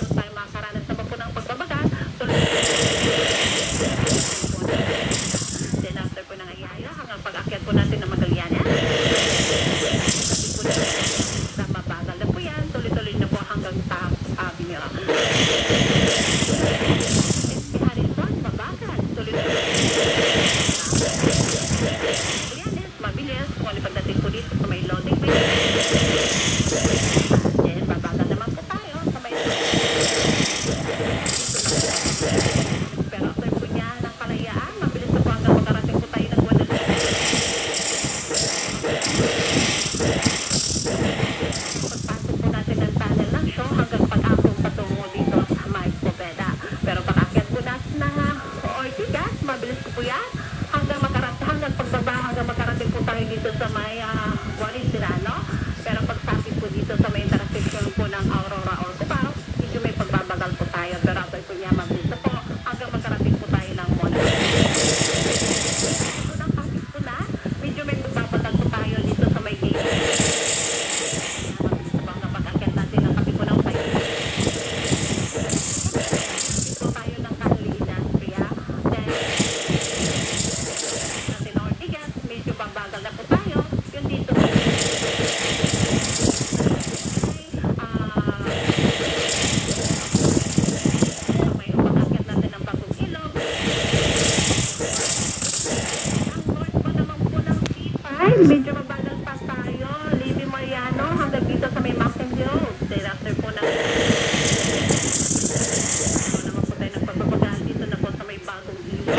tayo makakaranas naman po ng pagbabaga. Then after po ng Ayayo, hanggang pag-akyat po natin ng Magallanes. Mabagal na po yan. Tuloy-tuloy na po hanggang Taft Avenue. SP Harrison, mabagal. Tuloy-tuloy. Magallanes, mabilis. Kung ano pagdating po dito sa may loading bay. Then, mabagal naman po tayo sa may pero after po niya ng Kalayaan, mabilis na po hanggang makarating po tayo ng Guadalupe. Pagpasok po natin ng tunnel ng show hanggang pag-akong patungo dito sa May Poveda. Pero pag-akyat po natin na Ortigas, mabilis po yan hanggang pagbaba, hanggang makarating po tayo dito sa may Juan Serrano. Pero pagsapit po dito sa may intersection po ng Aurora or Cubao, medyo may pagbabagal po tayo. Pero after po niya, mabilis na po hanggang makarating po tayo ng Mona. Ito ng kapit po na, medyo may pagbabagal po tayo dito sa may gate. Mabilis po hanggang pag-akyat natin ng kapit po ng 5. Dito tayo ng Carolina, Pia. Then, natin Ortigas, medyo pagbagal na po tayo. Yun dito. May pag-akyat natin ng Bagong Ilog. Ang north pa naman po ng C5, medyo mabagal pa tayo. Lady Mariano hanggang dito sa may Mountain View. Then after po na naman po tayo nagpagpapagaan dito na po sa may Bagong Ilog.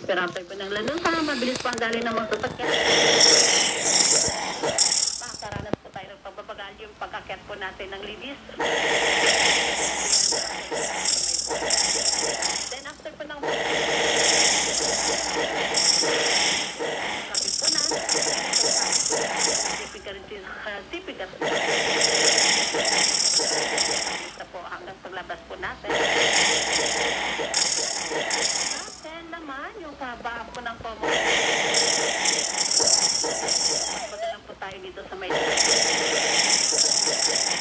Pero after po ng Lanusa, mabilis po ang dali ng mga sasakyan. Makakaranas po tayo ng pagbabagal yung pag-akyat po natin ng Libis. Then after po ng kapit po na tipigas po hanggang paglabas po natin. Then naman yung kabaan po ng Como. Pagdalang po tayo dito sa may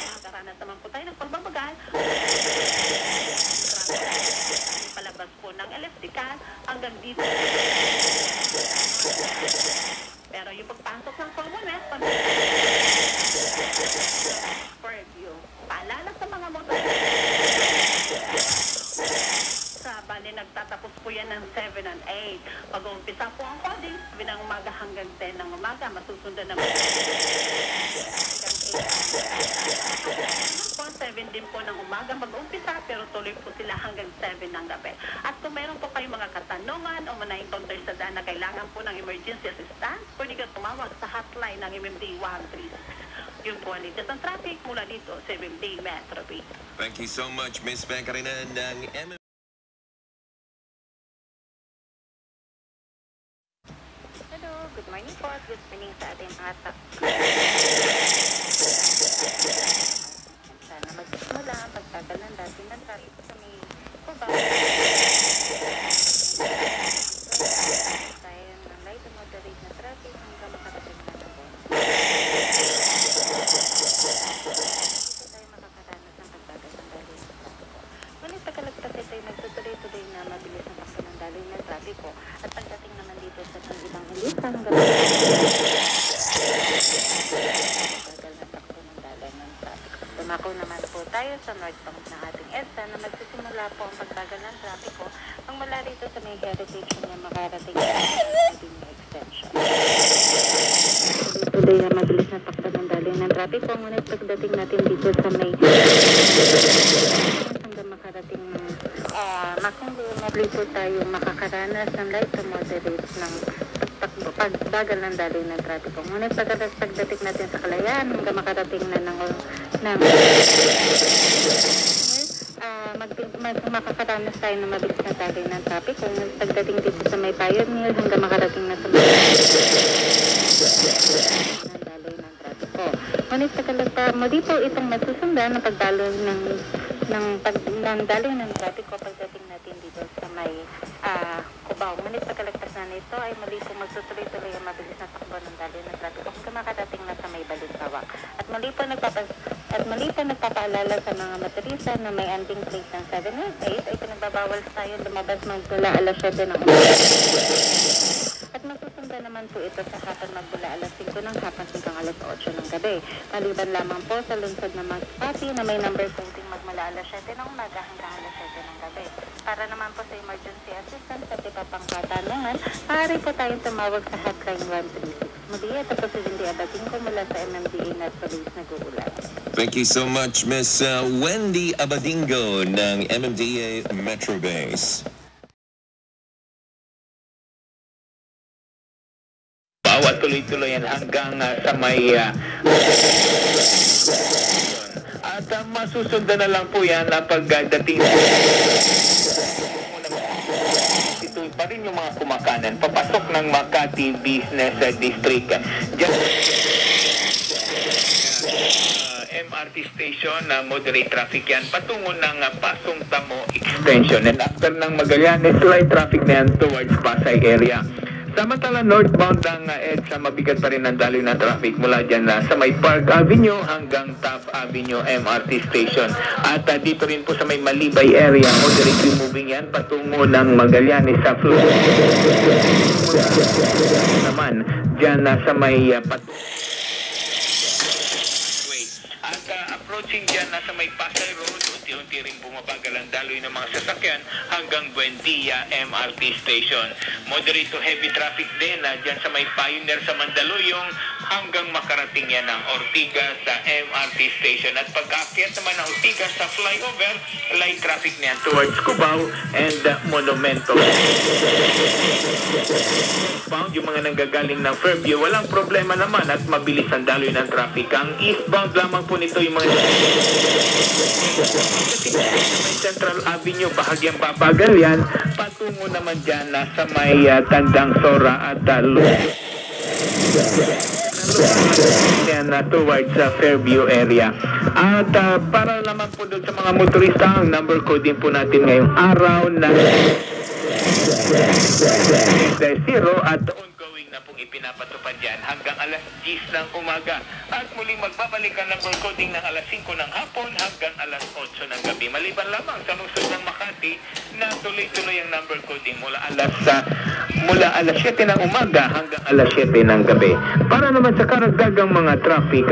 makakaranas naman po tayo ng pagbabagal. Palabas po ng electrical hanggang dito. Pero yung pagpasok ng Commonwealth, purview. Paalala sa mga motor. Sa bali, nagtatapos po yan ng 7 and 8. Pag-umpisa po ang coding, sabi ng umaga hanggang 10 ng umaga, masusundan naman hanggang 8. Po, 7 din po ng umaga mag-umpisa, pero tuloy po sila hanggang 7 ng gabi. At kung meron po kayong mga katanungan o na-encounter sa daan na kailangan po ng emergency assistance, pwede ka tumawag sa hotline ng MMD 136. Yung po ang litas ng traffic mula dito sa MMD Metro Bay. Thank you so much, Miss Macarena ng MMD. Hello, good morning po at good morning sa ating mga sana magsisimula ang pagtagal ng dating ng traffic sa may Cubao. Tayo ng light and moderate na traffic hanggang makarating na po. Dito tayo makakaranas ng pagtagal ng dating ng traffic po. Ngunit pagkalagpas tayo nagtutuloy-tuloy na mabilis ng takbo ng dating ng traffic po. At pagdating naman dito sa ibang ilista hanggang dumako naman po tayo sa northbound ng ating EDSA na magsisimula po ang pagbagal ng trapiko ang mula rito sa may heritage niya makarating sa ating extension. Tuloy na mabilis na takbo ng daling ng trapiko, ngunit pagdating natin dito sa may hanggang makarating ng mabilis po tayo makakaranas ng light to moderate ng pagbagal ng daling ng trapiko. Ngunit pagdating natin sa Kalayaan hanggang makarating na ng makakaranas tayo ng mabilis na daling ng trapiko. Ngunit pagdating dito sa may Pioneer hanggang makarating na sa may daling ng trapiko. Ngunit muli po itong masusundan ng pagdalo ng daling ng trapiko pagdating natin dito sa may Cubao. Ngunit pagkalagpas na nito ay muli po magtutuloy-tuloy ang mabilis na takbo ng daling ng trapiko hanggang makarating na Balisawa. At muli po nagpapaalala sa mga motorista na may ending plate ng 718 ay pinagbabawal tayo lumabas magmula alas 7 ng umaga. At masusundan naman po ito sa hapon magmula alas 5 ng hapon hanggang alas 8 ng gabi. Maliban lamang po sa lungsod ng Masbate na may number coding magmula alas 7 ng umaga hanggang alas 7 ng gabi. Para naman po sa emergency assistance at iba pang katanungan, maaari po tayong tumawag sa hotline 136. Muli, ito po si Wendy Abadingo mula sa MMDA Net Police Nag-uulat. Thank you so much, Miss Wendy Abadingo ng MMDA Metro Base. At tuloy-tuloy yan hanggang sa may at masusundan na lang po yan pagdating ito pa rin yung mga kumakanan papasok ng Makati Business District just MRT station na moderate traffic yan patungo ng Pasong Tamo Extension and after ng Magallanes light traffic na yan towards Pasay area. Samantala, northbound ng EDSA, mabigat pa rin ang daloy ng traffic mula dyan sa may Park Avenue hanggang Top Avenue MRT Station. At dito rin po sa may Malibay area, moderately moving yan patungo ng Magallanes sa Flo. Naman, dyan sa may approaching dyan sa may Pasay Road, unti-unti rin bumabagal ang daloy ng mga sasakyan hanggang Buendia MRT Station. Moderate to heavy traffic din dyan sa may Pioneer sa Mandaluyong hanggang makarating yan ng Ortigas sa MRT Station. At pagkaakyat naman ng Ortigas sa flyover, light traffic niyan towards Cubao and Monumento. Eastbound, yung mga nanggagaling ng Fairview, walang problema naman at mabilis ang daloy ng traffic. Ang eastbound lamang po nito yung mga may Central Avenue, bahagyang babagal yan, patungo naman dyan sa may Tandang Sora at yan towards Fairview area. At para naman po doon sa mga motorista, ang number code din po natin ngayong araw na 0 at ongoing na pong ipinapatupad yan hanggang alas 10 ng umaga. At muling magbabalik ang number coding ng alas 5 ng hapon hanggang alas 8 ng gabi. Maliban lamang sa lungsod ng Makati na tuloy-tuloy ang number coding mula alas 7 ng umaga hanggang alas 7 ng gabi. Para naman sa karagdagang mga traffic,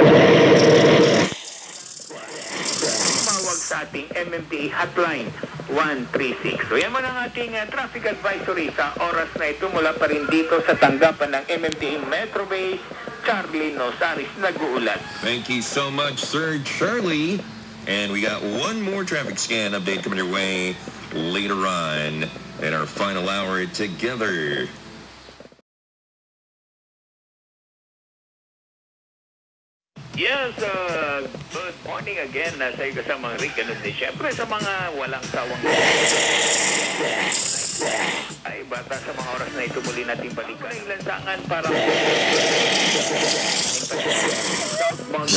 tumawag sa ating MMDA hotline 136. So yan man ang ating traffic advisory sa oras na ito mula pa rin dito sa tanggapan ng MMDA Metro Base. Charlie Nosaris nag-uulat. Thank you so much, Sir Charlie. And we got one more traffic scan update coming your way later on in our final hour together. Yes, good morning again sa iyo kasamang Rick. Ganun din siyempre sa mga walang sawang ay bata sa mga oras na ito muli natin balikan ang lansangan para southbound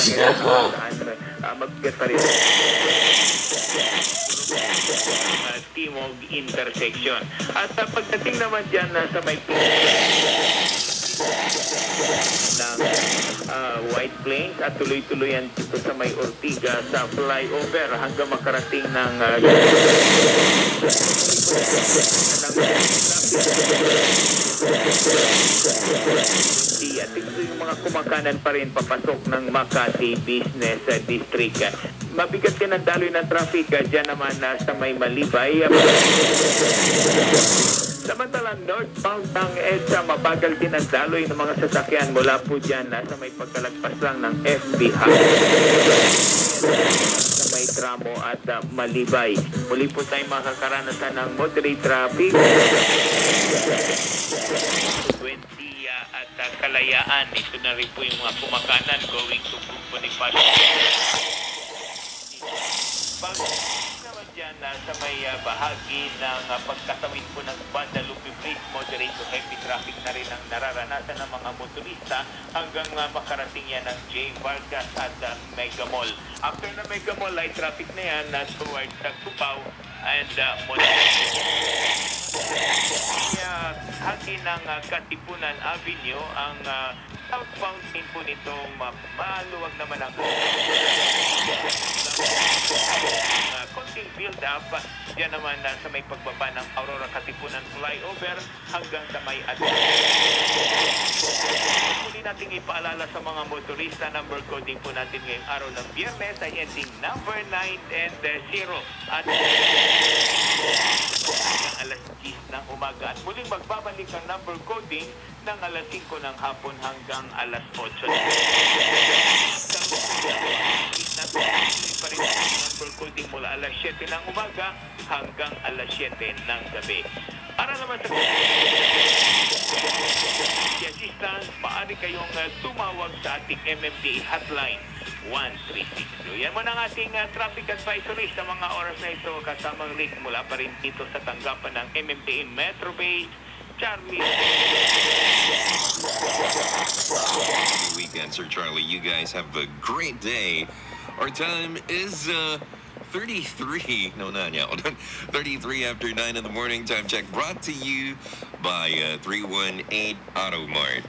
magbigat pa rin Timog intersection. At pagdating naman dyan sa may ng White Plains at tuloy-tuloy yan dito sa may Ortigas sa flyover hanggang makarating ng at ito yung mga kumakanan pa rin papasok ng Makati Business District. Mabigat din ang daloy ng traffic dyan naman sa may Malibay. Samantalang northbound ng EDSA, mabagal din ang daloy ng mga sasakyan mula po dyan sa may pagkalagpas lang ng FBH sa may Tramo at Malibay. Muli po tayo makakaranasan ng moderate traffic. Buendia at Kalayaan. Ito na rin po yung mga kumakanan going to Bonifacio. Naman dyan sa may bahagi ng pagkatawid po ng Guadalupe Bridge, moderate to heavy traffic na rin ang nararanasan ng mga motorista hanggang makarating yan ng J. Vargas at Mega Mall. After na Mega Mall, light traffic na yan towards Cubao and hagi ng Katipunan Avenue ang Southbound din po nito, maluwag naman ang konting build up. Diyan naman sa may pagbaba ng Aurora Katipunan flyover hanggang sa may muli nating ipaalala sa mga motorista, number coding po natin ngayong araw ng Biyernes ay ending number 9 and 0 at alas 10 ng umaga at muling magbabalik ang number coding ng alas 5 ng hapon hanggang alas 8. Pa rin ang number coding mula alas 7 ng umaga hanggang alas 7 ng gabi. Para naman sa assistance, maaari kayong tumawag sa ating MMDA hotline 1362. Yan muna ang ating traffic advisory sa mga oras na ito. Kasamang link mula pa rin dito sa tanggapan ng MMDA Metro Base, Charlie. Happy weekend, Sir Charlie. You guys have a great day. Our time is 33. No, not yet. 33 after 9 in the morning. Time check brought to you by 318 Auto Mart.